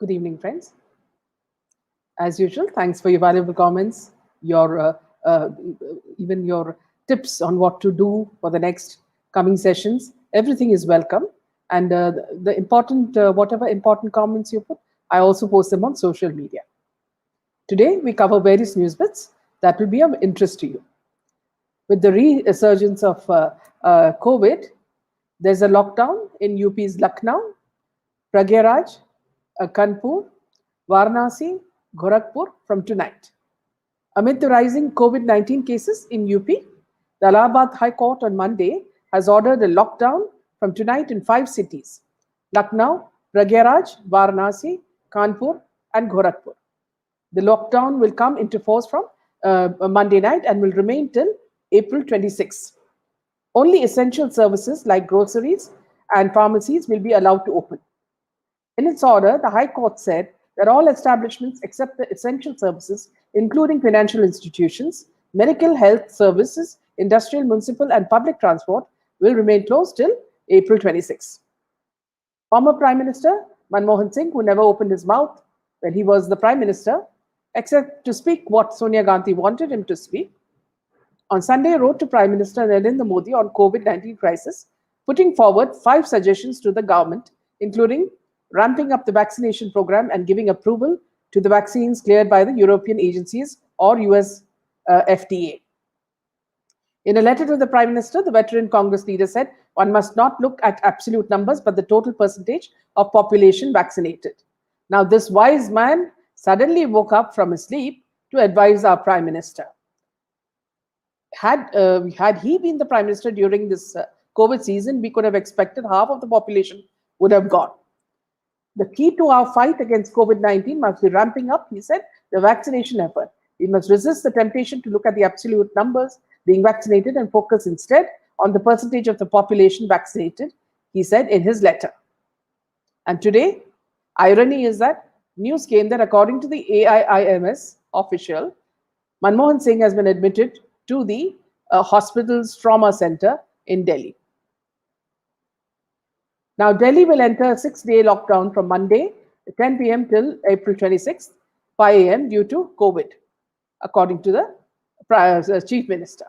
Good evening, friends. As usual, thanks for your valuable comments, your uh, even your tips on what to do for the next coming sessions. Everything is welcome, and the important whatever important comments you put, I also post them on social media. Today, we cover various news bits that will be of interest to you. With the resurgence of COVID, there's a lockdown in UP's Lucknow, Pragyaraj, Kanpur, Varanasi, Gorakhpur from tonight. Amid the rising COVID-19 cases in UP, the Allahabad High Court on Monday has ordered a lockdown from tonight in 5 cities: Lucknow, Pragyaraj, Varanasi, Kanpur, and Gorakhpur. The lockdown will come into force from Monday night and will remain till April 26. Only essential services like groceries and pharmacies will be allowed to open. In its order, the High Court said that all establishments except the essential services, including financial institutions, medical health services, industrial, municipal, and public transport, will remain closed till April 26. Former Prime Minister Manmohan Singh, who never opened his mouth when he was the Prime Minister, except to speak what Sonia Gandhi wanted him to speak, on Sunday wrote to Prime Minister Narendra Modi on COVID-19 crisis, putting forward 5 suggestions to the government, including ramping up the vaccination program and giving approval to the vaccines cleared by the European agencies or US FDA. In a letter to the Prime Minister, the veteran Congress leader said one must not look at absolute numbers but the total percentage of population vaccinated. Now, this wise man suddenly woke up from his sleep to advise our Prime Minister. Had he been the Prime Minister during this COVID season, we could have expected half of the population would have gone. The key to our fight against COVID-19 must be ramping up, he said, the vaccination effort. We must resist the temptation to look at the absolute numbers being vaccinated and focus instead on the percentage of the population vaccinated, he said in his letter. And today, irony is that news came that according to the AIIMS official, Manmohan Singh has been admitted to the hospital's trauma center in Delhi. Now, Delhi will enter a 6-day lockdown from Monday, 10 p.m. till April 26th, 5 a.m. due to COVID, according to the Chief Minister.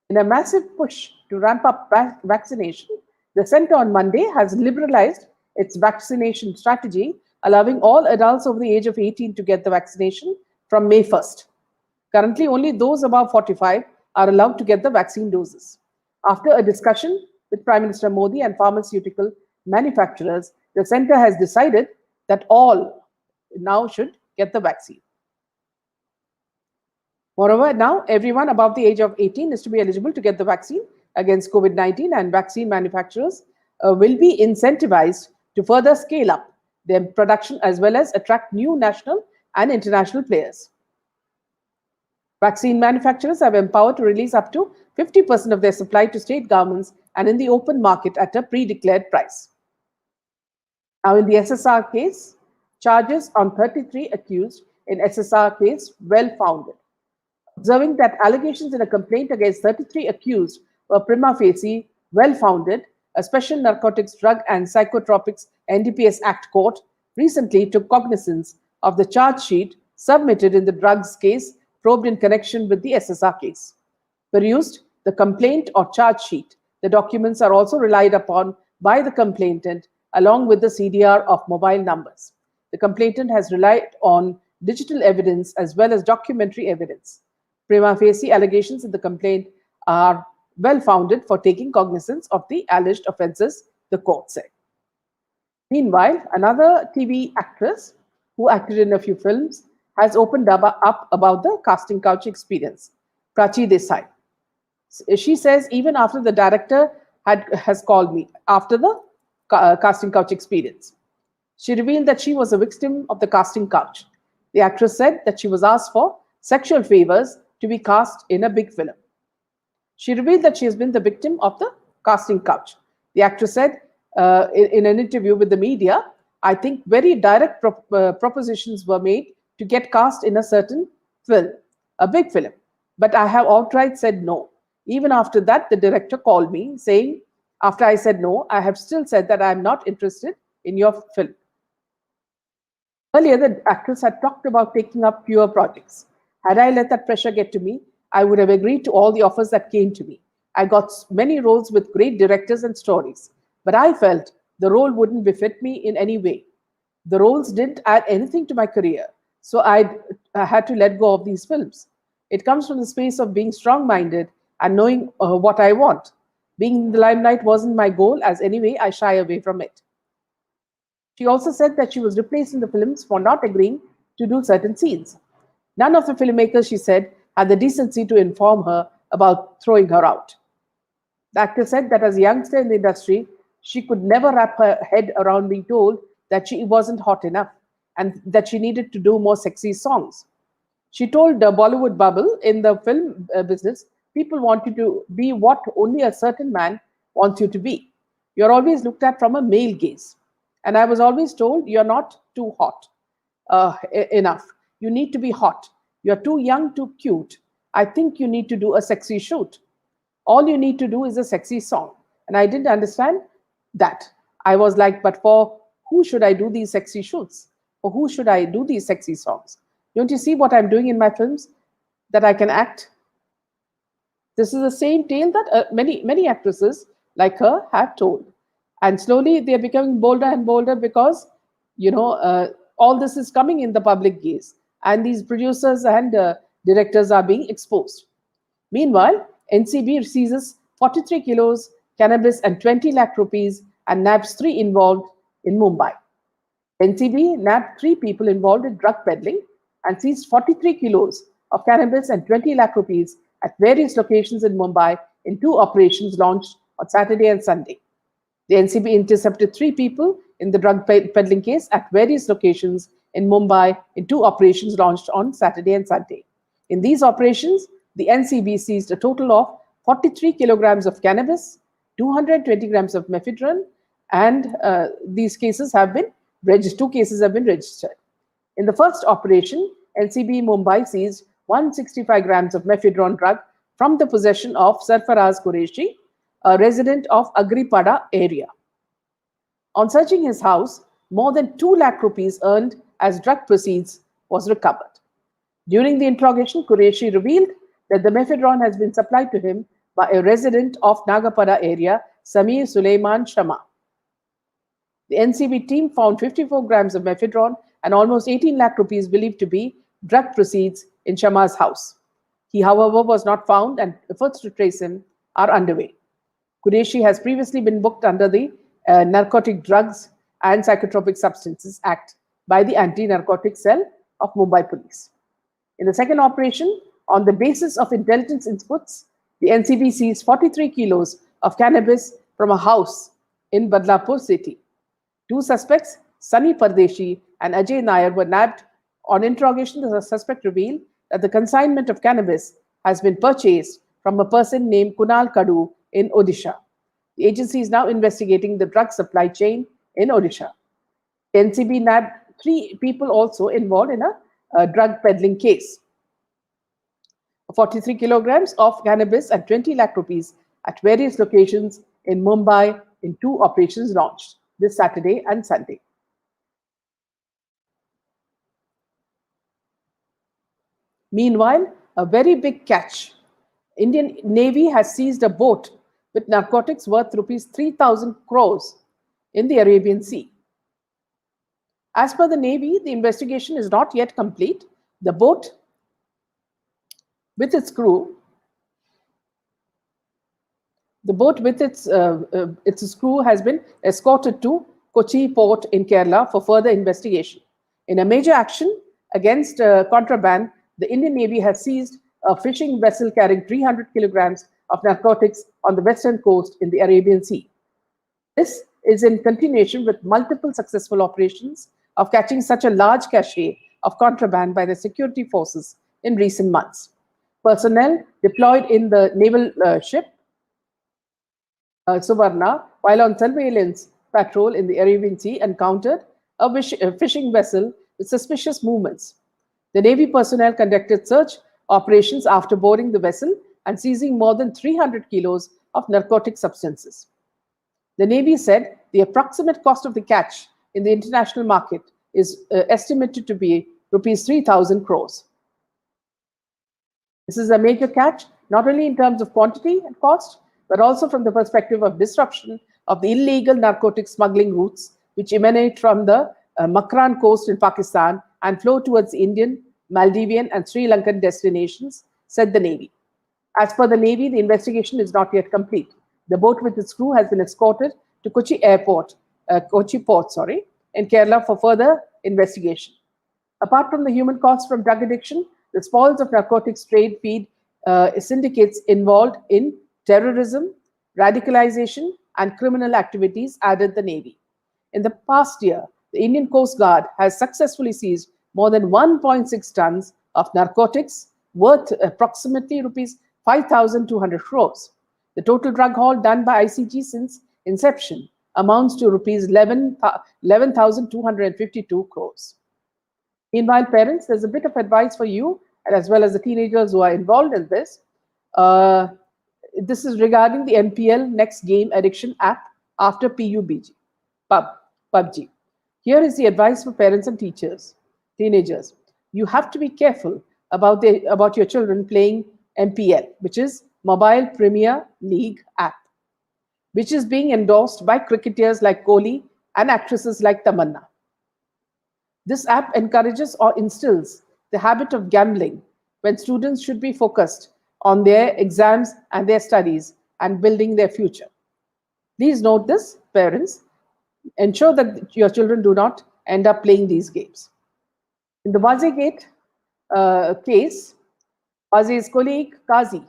In a massive push to ramp up vaccination, the center on Monday has liberalized its vaccination strategy, allowing all adults over the age of 18 to get the vaccination from May 1st. Currently, only those above 45 are allowed to get the vaccine doses. After a discussion with Prime Minister Modi and pharmaceutical manufacturers, the center has decided that all now should get the vaccine. Moreover, now everyone above the age of 18 is to be eligible to get the vaccine against COVID-19, and vaccine manufacturers will be incentivized to further scale up their production as well as attract new national and international players. Vaccine manufacturers are empowered to release up to 50% of their supply to state governments and in the open market at a pre-declared price. Now, in the SSR case, charges on 33 accused in SSR case well-founded. Observing that allegations in a complaint against 33 accused were prima facie well-founded, a Special Narcotics, Drug and Psychotropics NDPS Act court recently took cognizance of the charge sheet submitted in the drugs case probed in connection with the SSR case. Perused the complaint or charge sheet, the documents are also relied upon by the complainant along with the CDR of mobile numbers. The complainant has relied on digital evidence as well as documentary evidence. Prima facie allegations in the complaint are well-founded for taking cognizance of the alleged offences, the court said. Meanwhile, another TV actress who acted in a few films has opened up about the casting couch experience, Prachi Desai. She says, even after the director has called me after the casting couch experience, she revealed that she was a victim of the casting couch. The actress said that she was asked for sexual favors to be cast in a big film. She revealed that she has been the victim of the casting couch. The actress said in an interview with the media, I think very direct propositions were made to get cast in a certain film, a big film. But I have outright said no. Even after that, the director called me saying, after I said no, I have still said that I am not interested in your film. Earlier, the actress had talked about taking up fewer projects. Had I let that pressure get to me, I would have agreed to all the offers that came to me. I got many roles with great directors and stories, but I felt the role wouldn't befit me in any way. The roles didn't add anything to my career, so I had to let go of these films. It comes from the space of being strong minded and knowing what I want. Being in the limelight wasn't my goal, as anyway, I shy away from it. She also said that she was replaced in the films for not agreeing to do certain scenes. None of the filmmakers, she said, had the decency to inform her about throwing her out. The actor said that as a youngster in the industry, she could never wrap her head around being told that she wasn't hot enough and that she needed to do more sexy songs. She told the Bollywood bubble in the film business, people want you to be what only a certain man wants you to be. You're always looked at from a male gaze. And I was always told you're not too hot enough. You need to be hot. You're too young, too cute. I think you need to do a sexy shoot. All you need to do is a sexy song. And I didn't understand that. I was like, but for who should I do these sexy shoots? For who should I do these sexy songs? Don't you see what I'm doing in my films? That I can act. This is the same tale that many actresses like her have told. And slowly they're becoming bolder and bolder because, all this is coming in the public gaze. And these producers and directors are being exposed. Meanwhile, NCB seizes 43 kilos cannabis and 20 lakh rupees and nabs three involved in Mumbai. NCB nabbed three people involved in drug peddling and seized 43 kilos of cannabis and 20 lakh rupees at various locations in Mumbai in two operations launched on Saturday and Sunday. The NCB intercepted three people in the drug peddling case at various locations in Mumbai in two operations launched on Saturday and Sunday. In these operations, the NCB seized a total of 43 kilograms of cannabis, 220 grams of mephedrone, and these cases have been registered. Two cases have been registered. In the first operation, NCB Mumbai seized 165 grams of mephedrone drug from the possession of Sarfaraz Qureshi, a resident of Agripada area. On searching his house, more than 2 lakh rupees earned as drug proceeds was recovered. During the interrogation, Qureshi revealed that the mephedrone has been supplied to him by a resident of Nagapada area, Samir Suleiman Shama. The NCB team found 54 grams of mephedrone and almost 18 lakh rupees believed to be drug proceeds in Shama's house. He, however, was not found and efforts to trace him are underway. Qureshi has previously been booked under the Narcotic Drugs and Psychotropic Substances Act by the Anti-Narcotic Cell of Mumbai Police. In the second operation, on the basis of intelligence inputs, the NCB seized 43 kilos of cannabis from a house in Badlapur city. Two suspects, Sunny Pardeshi and Ajay Nair, were nabbed. On interrogation, the suspect revealed that the consignment of cannabis has been purchased from a person named Kunal Kadu in Odisha. The agency is now investigating the drug supply chain in Odisha. NCB nabbed three people also involved in a drug peddling case. 43 kilograms of cannabis and 20 lakh rupees at various locations in Mumbai in two operations launched this Saturday and Sunday. Meanwhile, a very big catch. Indian Navy has seized a boat with narcotics worth rupees 3,000 crores in the Arabian Sea. As per the Navy, the investigation is not yet complete. The boat with its crew has been escorted to Kochi port in Kerala for further investigation. In a major action against contraband, the Indian Navy has seized a fishing vessel carrying 300 kilograms of narcotics on the western coast in the Arabian Sea. This is in continuation with multiple successful operations of catching such a large cache of contraband by the security forces in recent months. Personnel deployed in the naval ship Suvarna, while on surveillance patrol in the Arabian Sea, encountered a fishing vessel with suspicious movements. The Navy personnel conducted search operations after boarding the vessel and seizing more than 300 kilos of narcotic substances. The Navy said the approximate cost of the catch in the international market is estimated to be rupees 3,000 crores. This is a major catch, not only in terms of quantity and cost, but also from the perspective of disruption of the illegal narcotic smuggling routes, which emanate from the Makran coast in Pakistan and flow towards Indian, Maldivian, and Sri Lankan destinations, said the Navy. As per the Navy, the investigation is not yet complete. The boat with its crew has been escorted to Kochi Port, in Kerala for further investigation. Apart from the human costs from drug addiction, the spoils of narcotics trade feed syndicates involved in terrorism, radicalization, and criminal activities, added the Navy. In the past year, the Indian Coast Guard has successfully seized more than 1.6 tons of narcotics worth approximately rupees 5,200 crores. The total drug haul done by ICG since inception amounts to rupees 11,252 crores. Meanwhile, parents, there's a bit of advice for you, as well as the teenagers who are involved in this. This is regarding the MPL Next Game Addiction app after PUBG. Here is the advice for parents and teenagers. You have to be careful about your children playing MPL, which is Mobile Premier League app, which is being endorsed by cricketers like Kohli and actresses like Tamanna. This app encourages or instills the habit of gambling when students should be focused on their exams and their studies and building their future. Please note this, parents. Ensure that your children do not end up playing these games. In the Wazirgate case, Wazir's colleague Qazi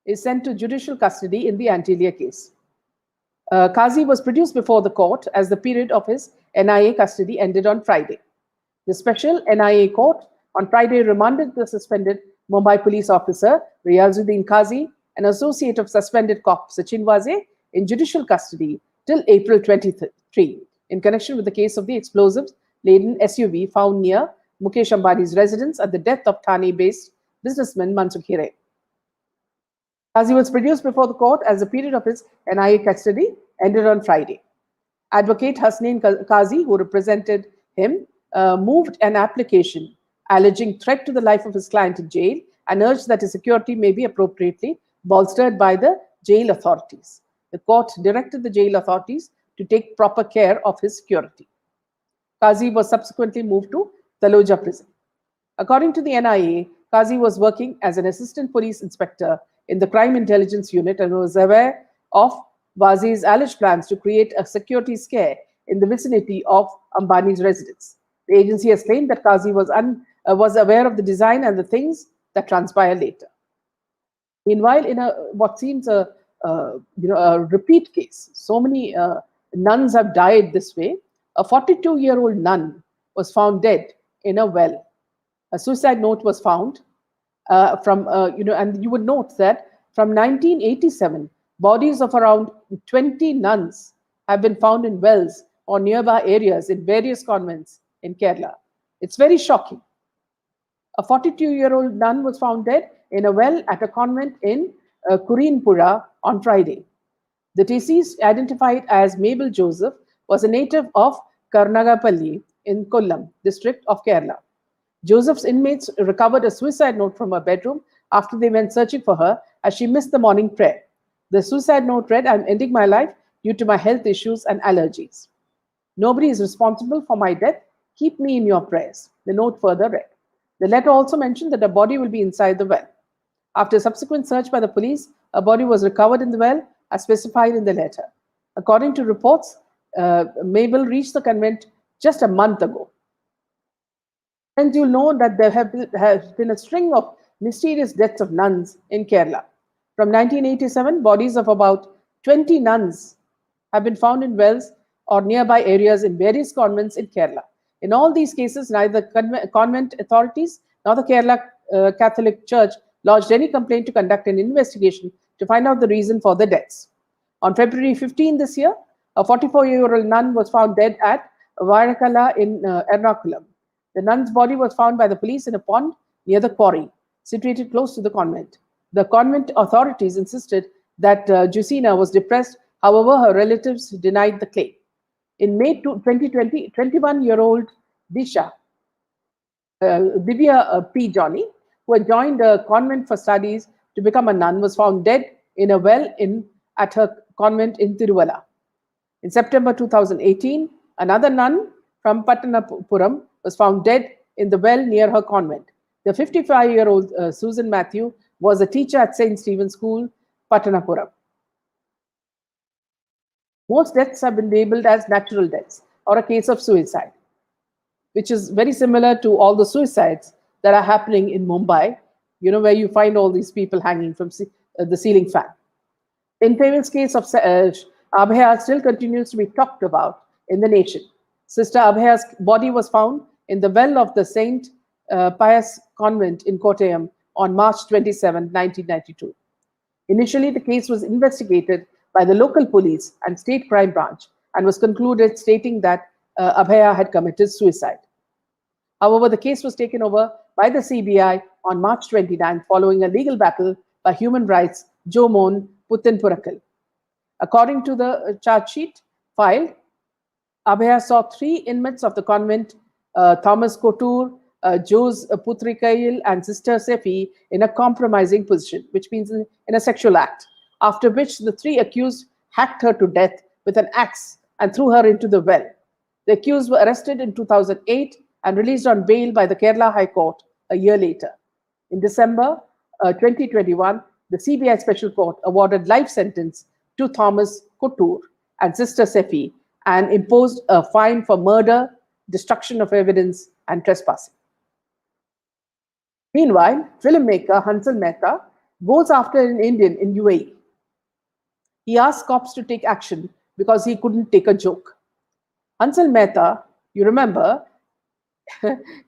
is sent to judicial custody in the Antilia case. Qazi was produced before the court as the period of his NIA custody ended on Friday. The special NIA court on Friday remanded the suspended Mumbai police officer Riazuddin Qazi, an associate of suspended cop Sachin Wazir, in judicial custody till April 23 in connection with the case of the explosives-laden SUV found near Mukesh Ambani's residence at the death of Thane-based businessman Mansukh Hire. Qazi was produced before the court as the period of his NIA custody ended on Friday. Advocate Hasnain Qazi, who represented him, moved an application alleging threat to the life of his client in jail and urged that his security may be appropriately bolstered by the jail authorities. The court directed the jail authorities to take proper care of his security. Qazi was subsequently moved to Taloja prison. According to the NIA, Qazi was working as an assistant police inspector in the crime intelligence unit and was aware of Wazir's alleged plans to create a security scare in the vicinity of Ambani's residence. The agency has claimed that Qazi was aware of the design and the things that transpire later. Meanwhile, in what seems a repeat case, so many nuns have died this way. A 42-year-old nun was found dead in a well. A suicide note was found and you would note that from 1987, bodies of around 20 nuns have been found in wells or nearby areas in various convents in Kerala. It's very shocking. A 42-year-old nun was found dead in a well at a convent in Kurinpura on Friday. The deceased, identified as Mabel Joseph, was a native of Karnagapalli in Kollam district of Kerala. Joseph's inmates recovered a suicide note from her bedroom after they went searching for her as she missed the morning prayer. The suicide note read, "I'm ending my life due to my health issues and allergies. Nobody is responsible for my death. Keep me in your prayers." The note further read. The letter also mentioned that a body will be inside the well. After subsequent search by the police, a body was recovered in the well as specified in the letter. According to reports, Mabel reached the convent just a month ago. And you'll know that there has been a string of mysterious deaths of nuns in Kerala. From 1987, bodies of about 20 nuns have been found in wells or nearby areas in various convents in Kerala. In all these cases, neither convent authorities nor the Kerala Catholic Church lodged any complaint to conduct an investigation to find out the reason for the deaths. On February 15 this year, a 44-year-old nun was found dead at Varakala in Ernakulam. The nun's body was found by the police in a pond near the quarry, situated close to the convent. The convent authorities insisted that Jusina was depressed. However, her relatives denied the claim. In May 2020, 21-year-old Disha, Divya P. Johnny, who had joined a convent for studies to become a nun, was found dead in a well at her convent in Tiruvalla. In September 2018, another nun from Pattanapuram was found dead in the well near her convent. The 55-year-old Susan Matthew was a teacher at St. Stephen's School, Pattanapuram. Most deaths have been labeled as natural deaths or a case of suicide, which is very similar to all the suicides that are happening in Mumbai, where you find all these people hanging from the ceiling fan. The infamous case of Abhaya still continues to be talked about in the nation. Sister Abhaya's body was found in the well of the Saint Pius Convent in Kottayam on March 27, 1992. Initially, the case was investigated by the local police and state crime branch and was concluded stating that Abhaya had committed suicide. However, the case was taken over by the CBI on March 29 following a legal battle by human rights Jomon Puthenpurakal. According to the charge sheet filed, Abhaya saw 3 inmates of the convent, Thomas Kotur, Jose Putrikail, and Sister Sefi, in a compromising position, which means in a sexual act, after which the 3 accused hacked her to death with an axe and threw her into the well. The accused were arrested in 2008 and released on bail by the Kerala High Court a year later. In December 2021, the CBI Special Court awarded life sentence to Thomas Kotur and Sister Sefi and imposed a fine for murder, destruction of evidence, and trespassing. Meanwhile, filmmaker Hansal Mehta goes after an Indian in UAE. He asked cops to take action because he couldn't take a joke. Hansal Mehta, you remember,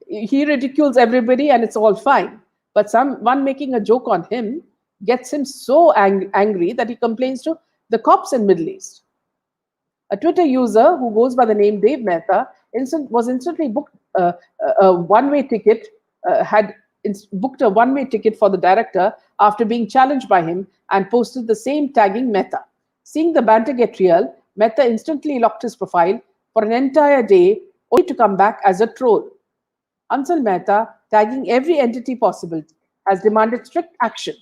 he ridicules everybody and it's all fine. But someone making a joke on him gets him so angry that he complains to the cops in Middle East. A Twitter user who goes by the name Dave Mehta was instantly booked a one-way ticket, booked a one-way ticket for the director after being challenged by him and posted the same tagging Mehta. Seeing the banter get real, Mehta instantly locked his profile for an entire day, only to come back as a troll. Hansal Mehta, tagging every entity possible, has demanded strict action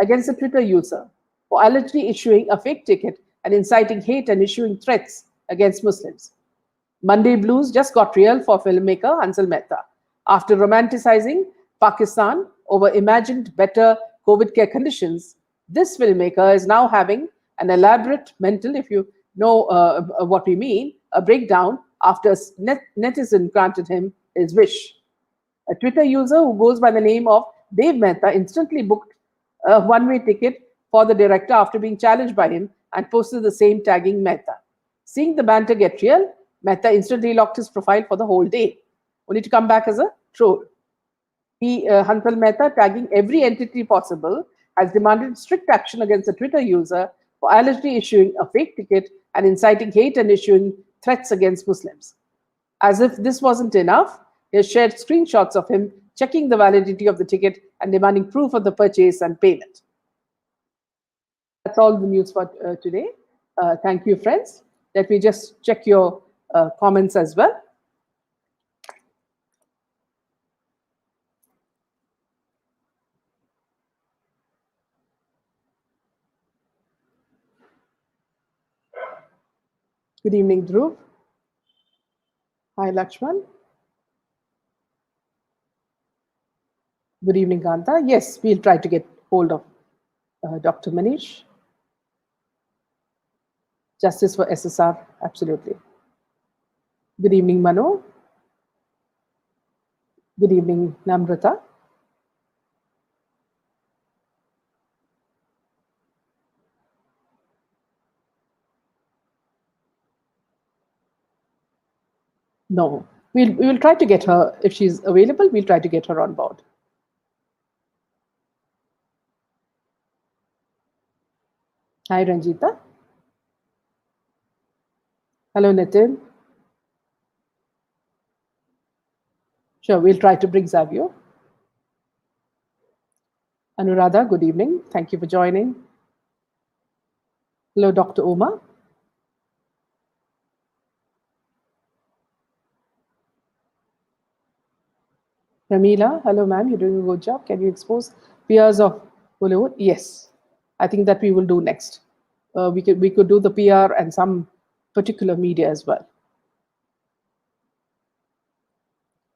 against the Twitter user for allegedly issuing a fake ticket and inciting hate and issuing threats against Muslims. Monday blues just got real for filmmaker Hansal Mehta. After romanticizing Pakistan over imagined better COVID care conditions, this filmmaker is now having an elaborate mental, if you know what we mean, a breakdown after netizen granted him his wish. A Twitter user who goes by the name of Dave Mehta instantly booked a one-way ticket for the director after being challenged by him and posted the same tagging Mehta. Seeing the banter get real, Mehta instantly locked his profile for the whole day, only to come back as a troll. Hansal Mehta, tagging every entity possible, has demanded strict action against the Twitter user for allegedly issuing a fake ticket and inciting hate and issuing threats against Muslims. As if this wasn't enough, he has shared screenshots of him checking the validity of the ticket and demanding proof of the purchase and payment. That's all the news for today. Thank you, friends. Let me just check your comments as well. Good evening, Dhruv. Hi, Lakshman. Good evening, Kanta. Yes, we'll try to get hold of Dr. Manish. Justice for SSR, absolutely. Good evening, Mano. Good evening, Namrata. No, we will try to get her, if she's available, we'll try to get her on board. Hi, Ranjita. Hello, Nitin. Sure, we'll try to bring Xavier. Anuradha, good evening. Thank you for joining. Hello, Dr. Oma. Ramila, hello ma'am, you're doing a good job. Can you expose peers of Bollywood? Yes, I think that we will do next. We could do the PR and some particular media as well.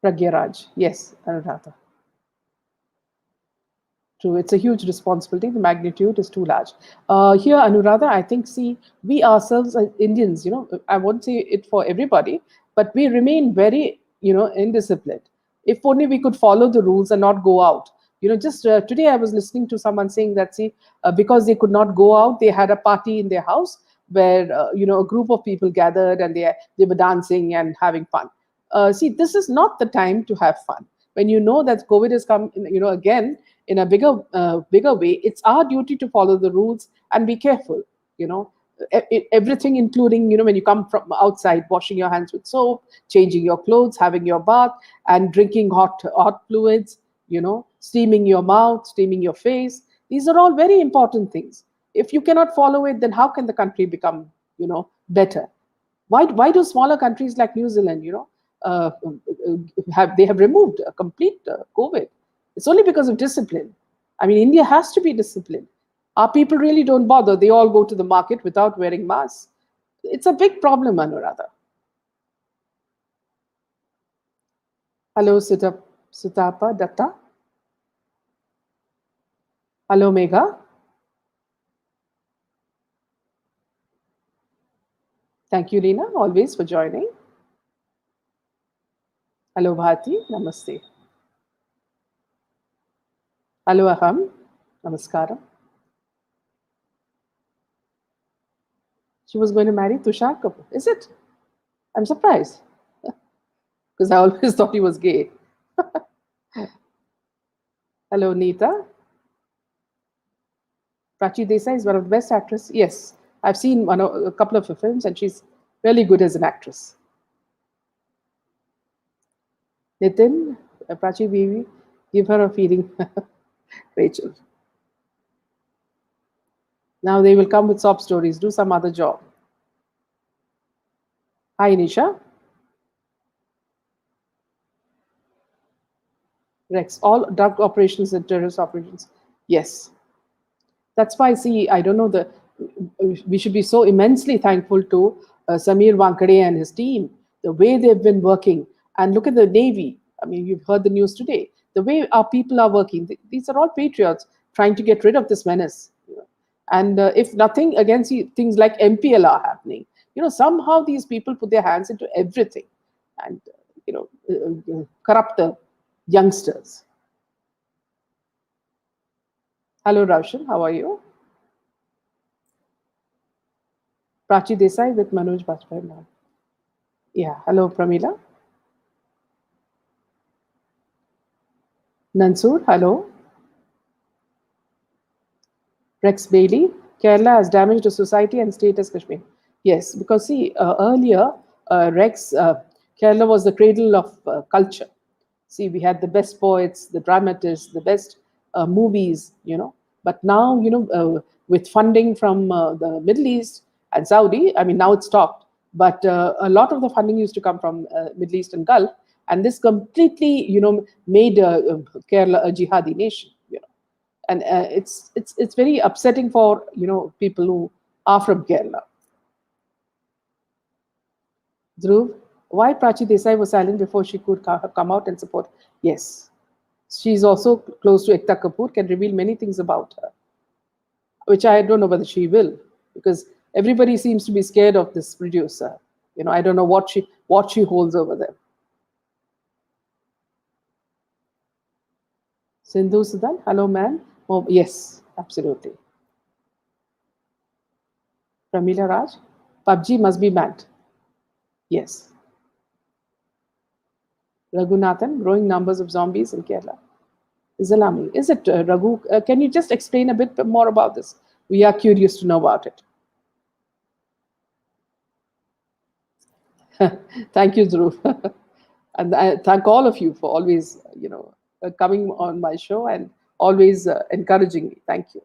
Pragya Raj, yes, Anuradha. True, it's a huge responsibility. The magnitude is too large. Here, Anuradha, I think, see, we ourselves as Indians, I won't say it for everybody, but we remain very, indisciplined. If only we could follow the rules and not go out. Just today I was listening to someone saying that, see, because they could not go out, they had a party in their house where, a group of people gathered and they were dancing and having fun. See, this is not the time to have fun. When you know that COVID has come, again in a bigger way, it's our duty to follow the rules and be careful. You know, everything, including when you come from outside, washing your hands with soap, changing your clothes, having your bath, and drinking hot fluids. Steaming your mouth, steaming your face. These are all very important things. If you cannot follow it, then how can the country become better? Why do smaller countries like New Zealand, have removed a complete COVID? It's only because of discipline. I mean, India has to be disciplined. Our people really don't bother. They all go to the market without wearing masks. It's a big problem, Anuradha. Hello, Sutapa Datta. Hello, Megha. Thank you, Lena, always for joining. Hello, Bhati. Namaste. Hello, Aham. Namaskaram. She was going to marry Tushar Kapoor. Is it? I'm surprised because I always thought he was gay. Hello, Neeta. Prachi Desai is one of the best actresses. Yes, I've seen a couple of her films, and she's really good as an actress. Nitin, Prachi Bibi, give her a feeling. Rachel. Now they will come with sob stories. Do some other job. Hi, Nisha. Rex. All drug operations and terrorist operations. Yes. That's why, see, I don't know, we should be so immensely thankful to Samir Wankade and his team, the way they've been working. And look at the Navy. I mean, you've heard the news today. The way our people are working, these are all patriots trying to get rid of this menace. And if nothing, again, see, things like MPL are happening. Somehow these people put their hands into everything and, corrupt the youngsters. Hello, Roshan. How are you? Prachi Desai with Manoj Bajpayee now. Yeah. Hello, Pramila. Nansur, hello. Rex Bailey. Kerala has damaged the society and state as Kashmir. Yes, because see, earlier, Rex, Kerala was the cradle of culture. See, we had the best poets, the dramatists, the best movies. But now, with funding from the Middle East and Saudi, I mean, now it's stopped. But a lot of the funding used to come from Middle East and Gulf, and this completely, made Kerala a jihadi nation. And it's very upsetting for people who are from Kerala. Dhruv, why Prachi Desai was silent before she could come out and support? Yes, she's also close to Ekta Kapoor, can reveal many things about her, which I don't know whether she will, because everybody seems to be scared of this producer. I don't know what she holds over them. Sindhu Sudan, hello, man. Oh, yes, absolutely. Pramila Raj, PUBG must be banned. Yes. Raghunathan, growing numbers of zombies in Kerala is alarming. Is it, Raghu? Can you just explain a bit more about this? We are curious to know about it. Thank you, Dhruv. And I thank all of you for always, coming on my show and always encouraging me. Thank you.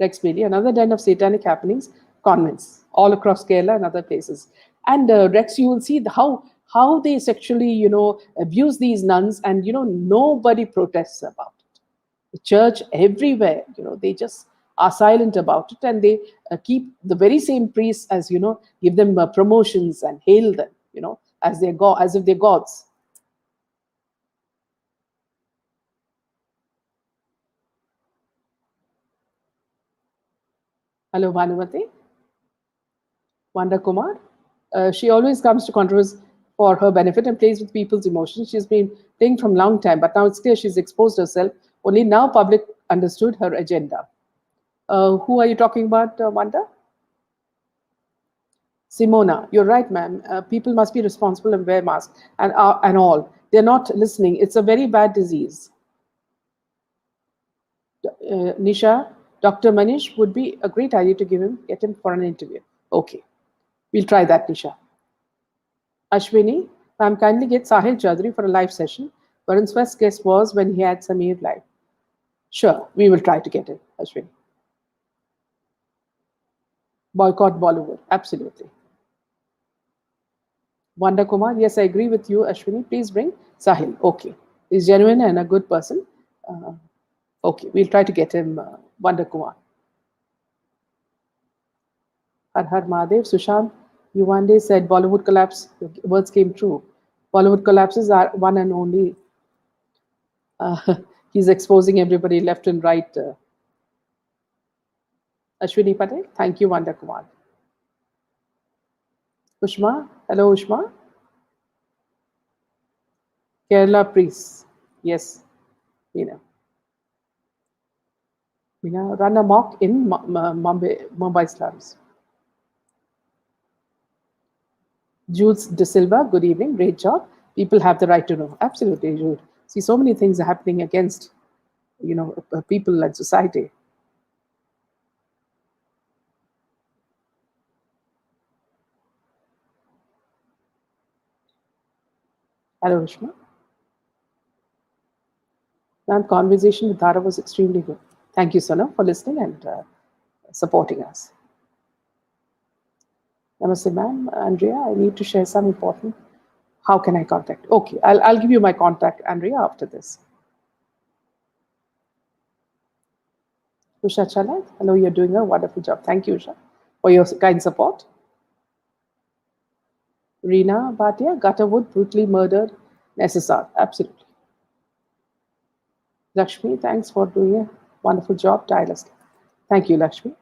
Rex Bailey, another den of satanic happenings, convents all across Kerala and other places. And Rex, you will see how how they sexually, abuse these nuns, and nobody protests about it. The church everywhere, they just are silent about it, and they keep the very same priests as give them promotions and hail them, as they go as if they're gods. Hello, Bhanumati. Wanda Kumar. She always comes to controversy for her benefit and plays with people's emotions. She's been playing from long time, but now it's clear she's exposed herself. Only now public understood her agenda. Who are you talking about, Wanda? Simona, you're right, ma'am. People must be responsible and wear masks and all. They're not listening. It's a very bad disease. Nisha, Dr. Manish would be a great idea to get him for an interview. Okay, we'll try that, Nisha. Ashwini, ma'am, kindly get Sahil Chaudhary for a live session. Varun's first guest was when he had Sameer live. Sure, we will try to get it, Ashwini. Boycott Bollywood, absolutely. Wanda Kumar, yes, I agree with you, Ashwini. Please bring Sahil. Okay, he's genuine and a good person. Okay, we'll try to get him, Wanda Kumar. Har Har Mahadev, Sushant, you one day said Bollywood collapse. Your words came true. Bollywood collapses are one and only. Uh, he's exposing everybody left and right. Ashwini Patel, thank you, Wanda Kumar. Ushma, hello, Ushma. Kerala priests, yes, Meena. Meena, run amok in Mumbai slums. Jules De Silva, good evening, great job. People have the right to know. Absolutely, Jules. See, so many things are happening against, people and society. Hello, Ushma. Ma'am, conversation with Dhara was extremely good. Thank you, Sona, for listening and supporting us. Namaste, ma'am. Andrea, I need to share some important. How can I contact? Okay, I'll give you my contact, Andrea, after this. Usha Chala, hello, you're doing a wonderful job. Thank you, Usha, for your kind support. Reena Bhatia, Gutterwood, brutally murdered in SSR. Absolutely. Lakshmi, thanks for doing a wonderful job tirelessly. Thank you, Lakshmi.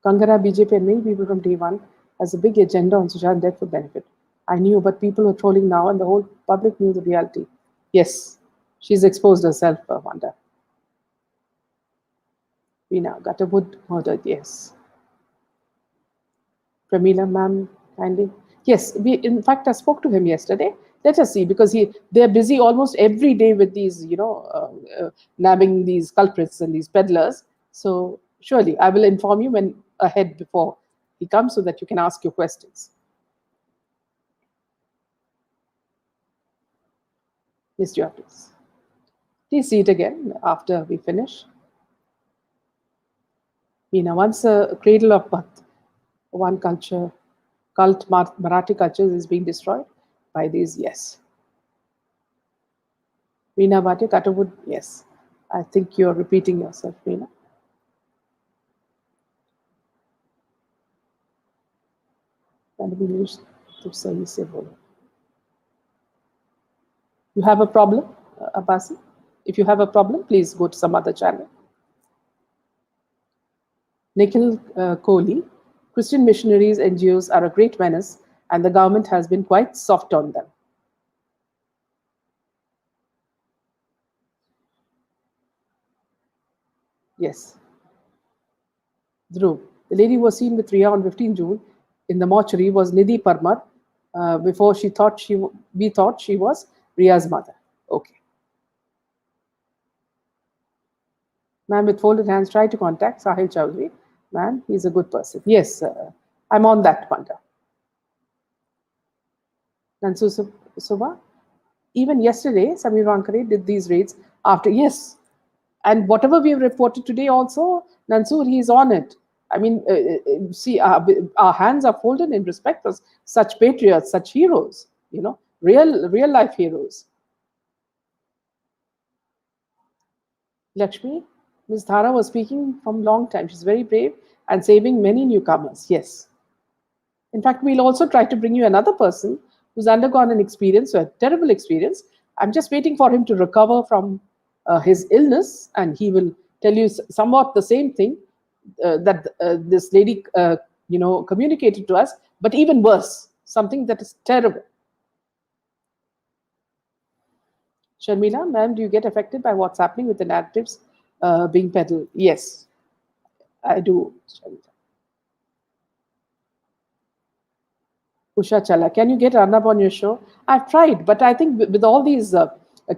Kangara, BJP, and many people from day one has a big agenda on Sushant death for benefit. I knew, but people are trolling now, and the whole public knew the reality. Yes, she's exposed herself, Wanda. Veena, Gutterwood murdered, yes. Pramila, ma'am, kindly. Yes, in fact, I spoke to him yesterday. Let us see, because they're busy almost every day with these, nabbing these culprits and these peddlers. So surely I will inform you when ahead before he comes so that you can ask your questions. Miss Joy, please. Please see it again after we finish. Once a cradle of Bhatt, one culture, Marathi culture is being destroyed by these, yes. Veena Bhatia, Cutterwood, yes. I think you're repeating yourself, Veena. You have a problem, Abasi? If you have a problem, please go to some other channel. Nikhil Kohli, Christian missionaries, NGOs are a great menace, and the government has been quite soft on them. Yes. Dhruv, the lady who was seen with Riya on 15 June in the mortuary was Nidhi Parmar. Before we thought she was Riya's mother. Okay. Ma'am, with folded hands, try to contact Sahil Chowdhury. Ma'am, he's a good person. Yes, I'm on that, Panda. Nansu Suba, even yesterday, Samir Wankare did these raids after, yes. And whatever we have reported today also, Nansur, he's on it. I mean, see, our hands are folded in respect for such patriots, such heroes, real life heroes. Lakshmi, Ms. Dhara was speaking from long time. She's very brave and saving many newcomers. Yes. In fact, we'll also try to bring you another person who's undergone an experience, a terrible experience. I'm just waiting for him to recover from his illness, and he will tell you somewhat the same thing that this lady, communicated to us, but even worse, something that is terrible. Sharmila, ma'am, do you get affected by what's happening with the narratives being peddled? Yes, I do. Sharmila. Usha Chala, can you get Arnab on your show? I've tried, but I think with all these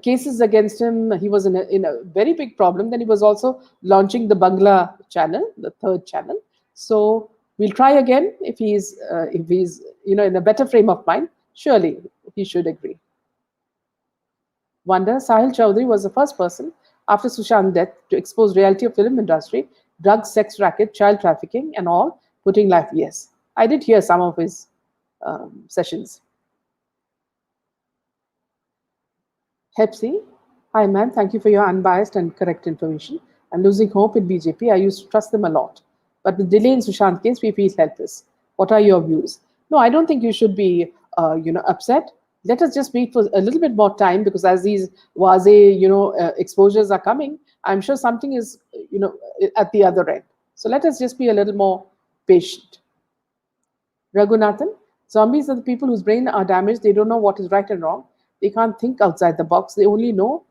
cases against him, he was in a very big problem. Then he was also launching the Bangla channel, the third channel. So we'll try again if he's in a better frame of mind. Surely he should agree. Wonder, Sahil Chaudhary was the first person after Sushant's death to expose reality of film industry, drugs, sex racket, child trafficking, and all, putting life. Yes, I did hear some of his sessions. Hepsi, hi ma'am, thank you for your unbiased and correct information. I'm losing hope in BJP. I used to trust them a lot. But with delay in Sushant case, we feel helpless. What are your views? No, I don't think you should be, upset. Let us just wait for a little bit more time because as these Waze, exposures are coming, I'm sure something is, at the other end. So let us just be a little more patient. Raghunathan, zombies are the people whose brain are damaged. They don't know what is right and wrong. They can't think outside the box. They only know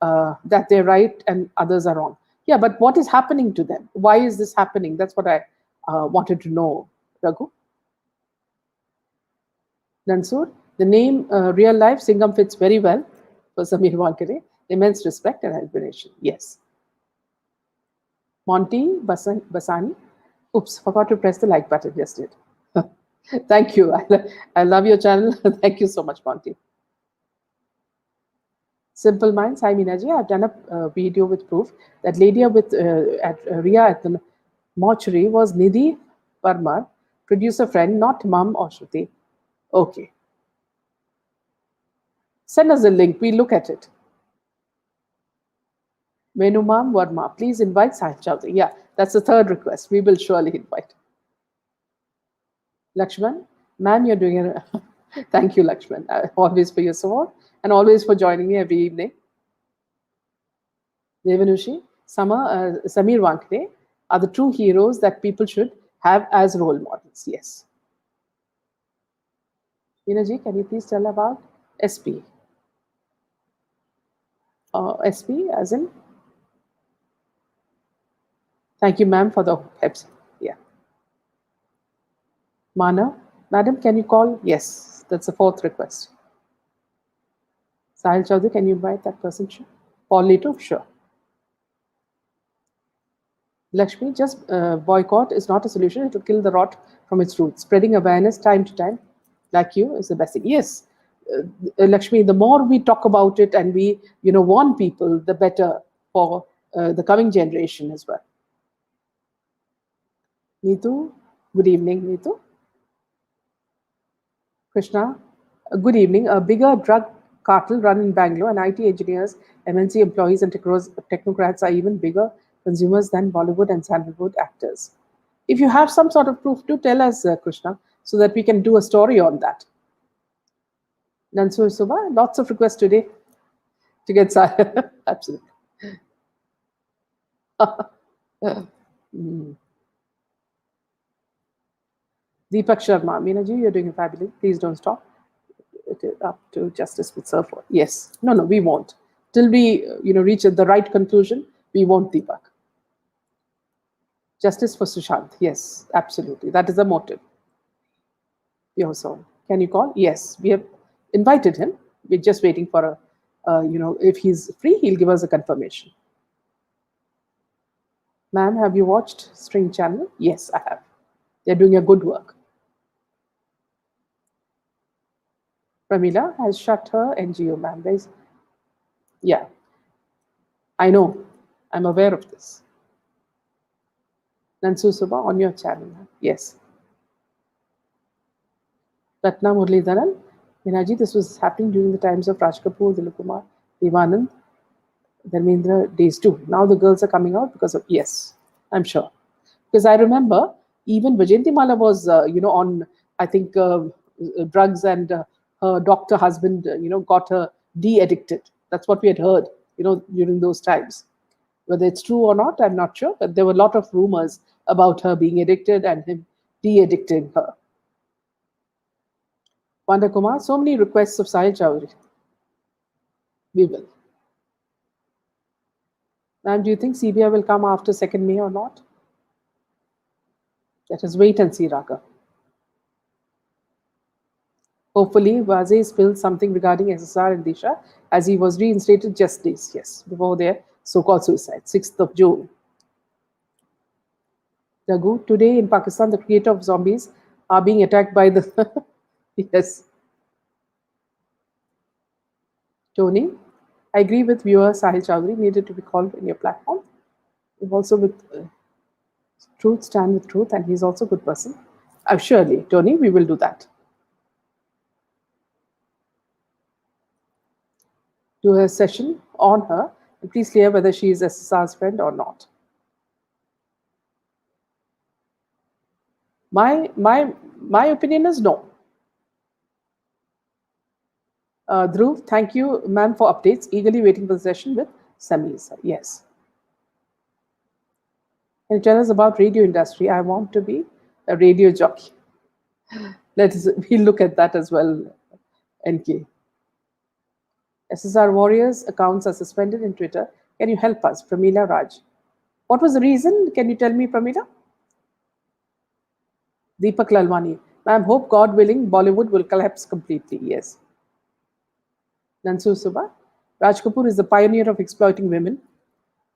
that they're right and others are wrong. Yeah, but what is happening to them? Why is this happening? That's what I wanted to know, Raghu. Nansur, the name real life Singham fits very well for Samir Wankare. Immense respect and admiration. Yes. Monty Basani. Oops, forgot to press the like button. Just did. Thank you. I love your channel. Thank you so much, Monty. Simple Minds. Hi, Minaji. I've done a video with proof that lady with at Ria at the mortuary was Nidhi Parmar, producer friend, not mum or Shruti. Okay. Send us a link. We look at it. Menumam Verma, please invite Sahil Chowdhury. Yeah, that's the third request. We will surely invite. Lakshman, ma'am, you're doing it. Thank you, Lakshman, always for your support and always for joining me every evening. Devanushi, Samir Wankre are the true heroes that people should have as role models. Yes. Ji, can you please tell about SP? SP as in? Thank you, ma'am, for the Pepsi. Yeah. Mana, madam, can you call? Yes, that's the fourth request. Sahil Chaudhary, can you invite that person? Sure. Paul Leto, sure. Lakshmi, just boycott is not a solution. It will kill the rot from its roots. Spreading awareness time to time, like you, is the best thing. Yes, Lakshmi, the more we talk about it and we, warn people, the better for the coming generation as well. Neetu, good evening, Neetu. Krishna, good evening. A bigger drug cartel run in Bangalore and IT engineers, MNC employees, and technocrats are even bigger consumers than Bollywood and Sandalwood actors. If you have some sort of proof, do tell us, Krishna, so that we can do a story on that. Nansur Suba, lots of requests today to get started. Absolutely. Deepak Sharma, Meenaji, you're doing fabulous. Please don't stop. It is up to justice with surf. Yes. No, we won't. Till we, reach the right conclusion, we won't, Deepak. Justice for Sushant. Yes, absolutely. That is the motive. Yoso, can you call? Yes, we have invited him. We're just waiting for if he's free, he'll give us a confirmation. Ma'am, have you watched String Channel? Yes, I have. They're doing a good work. Pramila has shut her NGO, ma'am. Yeah, I know. I'm aware of this. Nansu Suba on your channel. Yes. Ratna Muralidharan. Minaji, this was happening during the times of Raj Kapoor, Dilip Kumar, Devanand, Dharmendra days too. Now the girls are coming out because of, yes, I'm sure. Because I remember even Vajayantimala was, on, I think, drugs, and her doctor husband, got her de-addicted. That's what we had heard, during those times. Whether it's true or not, I'm not sure, but there were a lot of rumors about her being addicted and him de-addicting her. Wanda Kumar, so many requests of Sahil Chowdhury. We will. Ma'am, do you think CBI will come after 2nd May or not? Let us wait and see, Raka. Hopefully, Vazay spilled something regarding SSR and Disha as he was reinstated just days, yes, before their so-called suicide, 6th of June. Raghu, today in Pakistan, the creator of zombies are being attacked by the... yes. Tony, I agree with viewer Sahil Chowdhury, needed to be called in your platform. Also with truth, stand with truth, and he's also a good person. Surely, Tony, we will do that. Do a session on her, and please clear whether she is SSR's friend or not. My opinion is no. Dhruv, thank you, ma'am, for updates. Eagerly waiting for the session with Sameer. Yes. Can you tell us about radio industry? I want to be a radio jockey. We'll look at that as well, NK. SSR Warriors accounts are suspended in Twitter. Can you help us? Pramila Raj. What was the reason? Can you tell me, Pramila? Deepak Lalwani. Ma'am, hope God willing, Bollywood will collapse completely. Yes. Nansu Suba. Raj Kapoor is the pioneer of exploiting women,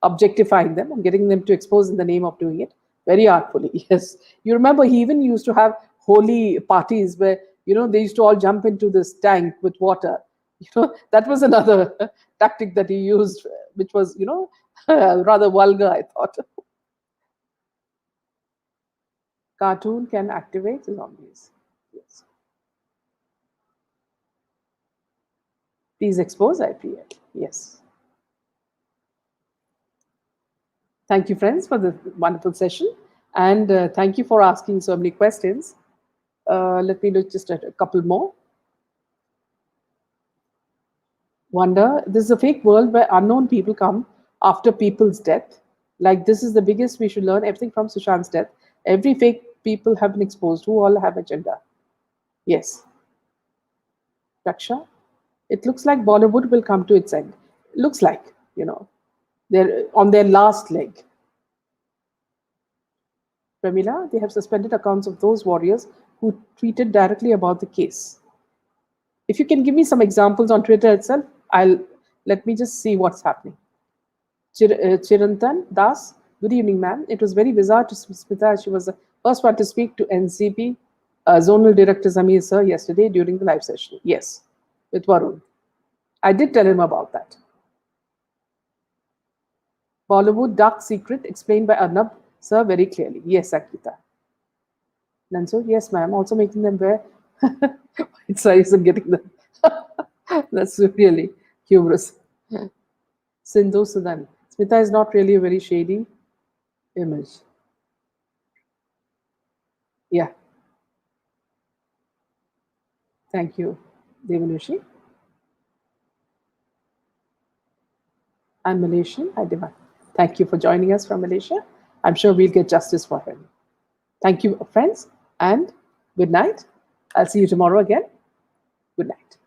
objectifying them, and getting them to expose in the name of doing it very artfully. Yes. You remember he even used to have holy parties where, they used to all jump into this tank with water. That was another tactic that he used, which was, rather vulgar, I thought. Cartoon can activate zombies. Yes. Please expose IPL. Yes. Thank you, friends, for the wonderful session. And thank you for asking so many questions. Let me look just at a couple more. Wonder, this is a fake world where unknown people come after people's death. Like, this is the biggest, we should learn everything from Sushant's death. Every fake people have been exposed who all have agenda. Yes. Raksha, it looks like Bollywood will come to its end. Looks like, they're on their last leg. Pramila, they have suspended accounts of those warriors who tweeted directly about the case. If you can give me some examples on Twitter itself, let me just see what's happening. Chirantan Das, good evening, ma'am. It was very bizarre to Smita. She was the first one to speak to NCP Zonal Director Zamir sir yesterday during the live session. Yes, with Varun. I did tell him about that. Bollywood dark secret explained by Arnab sir very clearly. Yes, Akita. Nanso, yes, ma'am. Also making them wear white sarees and getting them. That's really humorous. Sindhu Sudan. Smita is not really a very shady image. Yeah. Thank you, Devanushi. I'm Malaysian. I demand. Thank you for joining us from Malaysia. I'm sure we'll get justice for him. Thank you, friends, and good night. I'll see you tomorrow again. Good night.